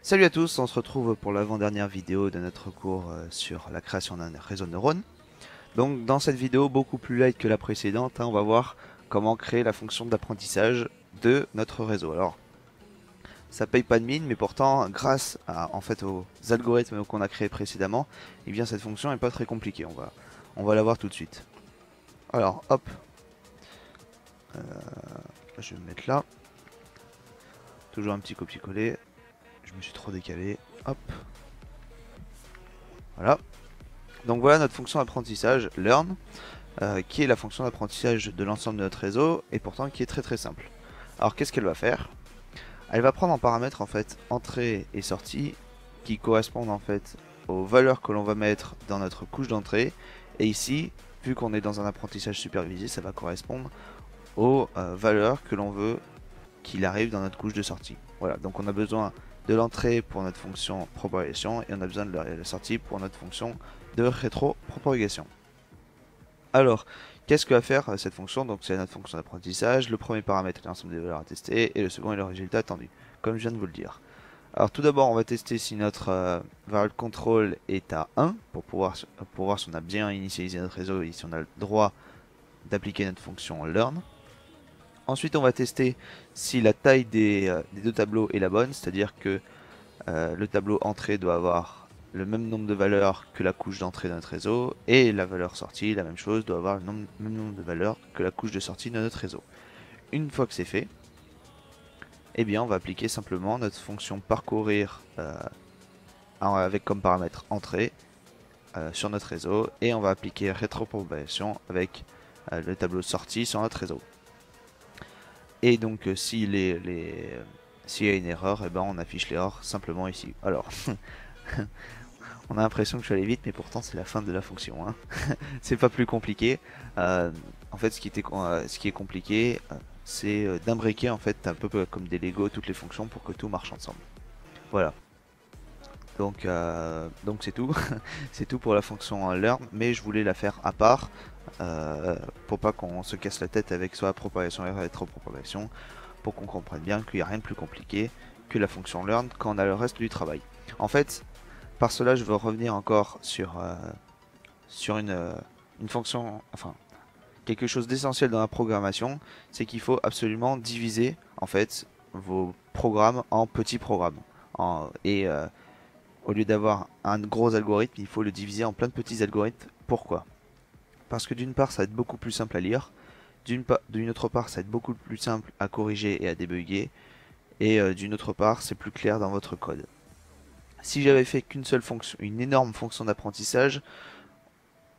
Salut à tous, on se retrouve pour l'avant-dernière vidéo de notre cours sur la création d'un réseau de neurones. Donc dans cette vidéo, beaucoup plus light que la précédente, on va voir comment créer la fonction d'apprentissage de notre réseau. Alors, ça paye pas de mine, mais pourtant, grâce aux algorithmes qu'on a créés précédemment, eh bien cette fonction est pas très compliquée. On va la voir tout de suite. Alors, hop, euh, je vais me mettre là. Toujours un petit copier-coller. Je me suis trop décalé. Hop, voilà. Donc voilà notre fonction d'apprentissage learn, qui est la fonction d'apprentissage de l'ensemble de notre réseau et pourtant qui est très très simple. Alors qu'est-ce qu'elle va faire? Elle va prendre en paramètre en fait entrée et sortie qui correspondent en fait aux valeurs que l'on va mettre dans notre couche d'entrée, et ici, vu qu'on est dans un apprentissage supervisé, ça va correspondre aux valeurs que l'on veut qu'il arrive dans notre couche de sortie. Voilà, donc on a besoin de l'entrée pour notre fonction propagation et on a besoin de la sortie pour notre fonction de rétro-propagation. Alors, qu'est-ce que va faire cette fonction? Donc c'est notre fonction d'apprentissage. Le premier paramètre est l'ensemble des valeurs à tester et le second est le résultat attendu, comme je viens de vous le dire. Alors tout d'abord, on va tester si notre variable control est à 1 pour voir si on a bien initialisé notre réseau et si on a le droit d'appliquer notre fonction learn. Ensuite, on va tester si la taille des deux tableaux est la bonne, c'est-à-dire que le tableau entrée doit avoir le même nombre de valeurs que la couche d'entrée de notre réseau, et la valeur sortie, la même chose, doit avoir le même nombre de valeurs que la couche de sortie de notre réseau. Une fois que c'est fait, eh bien on va appliquer simplement notre fonction parcourir avec comme paramètre entrée sur notre réseau, et on va appliquer rétropropagation avec le tableau sortie sur notre réseau. Et donc s'il y a une erreur, eh ben, on affiche l'erreur simplement ici. Alors, on a l'impression que je suis allé vite, mais pourtant c'est la fin de la fonction. Hein. C'est pas plus compliqué. En fait, ce qui est compliqué, c'est d'imbriquer en fait un peu comme des Lego toutes les fonctions pour que tout marche ensemble. Voilà. Donc c'est tout. C'est tout pour la fonction learn, mais je voulais la faire à part pour pas qu'on se casse la tête avec soit propagation et rétropropagation, pour qu'on comprenne bien qu'il n'y a rien de plus compliqué que la fonction learn quand on a le reste du travail. En fait, par cela, je veux revenir encore sur une fonction, enfin quelque chose d'essentiel dans la programmation, c'est qu'il faut absolument diviser en fait vos programmes en petits programmes. Au lieu d'avoir un gros algorithme, il faut le diviser en plein de petits algorithmes. Pourquoi? Parce que d'une part, ça va être beaucoup plus simple à lire, d'une autre part, ça va être beaucoup plus simple à corriger et à débugger, et d'une autre part, c'est plus clair dans votre code. Si j'avais fait qu'une seule fonction, une énorme fonction d'apprentissage,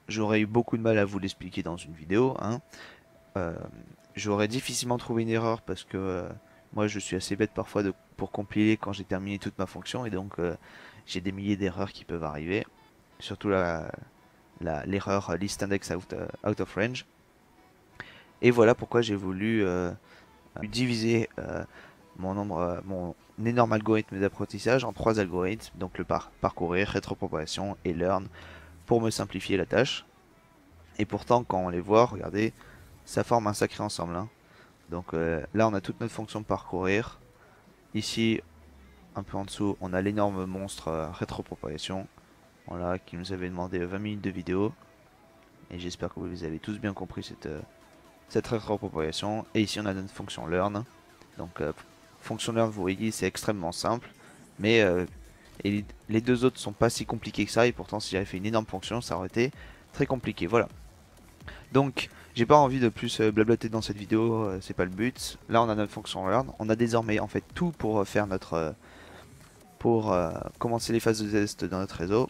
j'aurais eu beaucoup de mal à vous l'expliquer dans une vidéo. Hein. Euh, J'aurais difficilement trouvé une erreur parce que moi je suis assez bête parfois pour compiler quand j'ai terminé toute ma fonction, et donc j'ai des milliers d'erreurs qui peuvent arriver. Surtout l'erreur list index out of range. Et voilà pourquoi j'ai voulu diviser mon énorme algorithme d'apprentissage en trois algorithmes, donc le parcourir, rétropropagation et learn, pour me simplifier la tâche. Et pourtant, quand on les voit, regardez, ça forme un sacré ensemble. Hein. Donc là, on a toute notre fonction de parcourir. Ici, un peu en dessous, on a l'énorme monstre rétropropagation, voilà, qui nous avait demandé 20 minutes de vidéo. Et j'espère que vous avez tous bien compris cette rétropropagation. Et ici, on a notre fonction learn. Donc, fonction learn, vous voyez, c'est extrêmement simple. Mais et les deux autres sont pas si compliqués que ça. Et pourtant, si j'avais fait une énorme fonction, ça aurait été très compliqué. Voilà. Donc, j'ai pas envie de plus blablater dans cette vidéo. C'est pas le but. Là, on a notre fonction learn. On a désormais en fait tout pour faire pour commencer les phases de test dans notre réseau.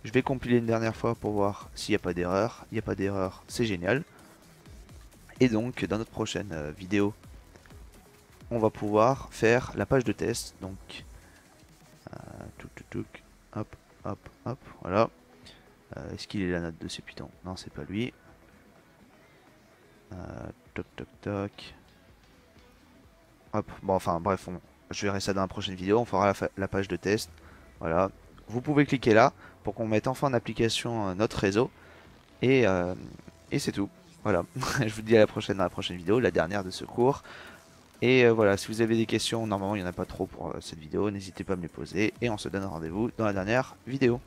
Je vais compiler une dernière fois pour voir s'il n'y a pas d'erreur. Il n'y a pas d'erreur, c'est génial. Et donc, dans notre prochaine vidéo, on va pouvoir faire la page de test. Donc, hop, hop, hop, voilà. Est-ce qu'il est la note de ces pitons? Non, c'est pas lui. Toc, toc, toc. Hop, bon, enfin, bref, je verrai ça dans la prochaine vidéo. On fera la page de test. Voilà. Vous pouvez cliquer là pour qu'on mette enfin en application notre réseau. Et c'est tout. Voilà. Je vous dis à la prochaine dans la prochaine vidéo, la dernière de ce cours. Et voilà, si vous avez des questions, normalement il n'y en a pas trop pour cette vidéo, n'hésitez pas à me les poser. Et on se donne rendez-vous dans la dernière vidéo.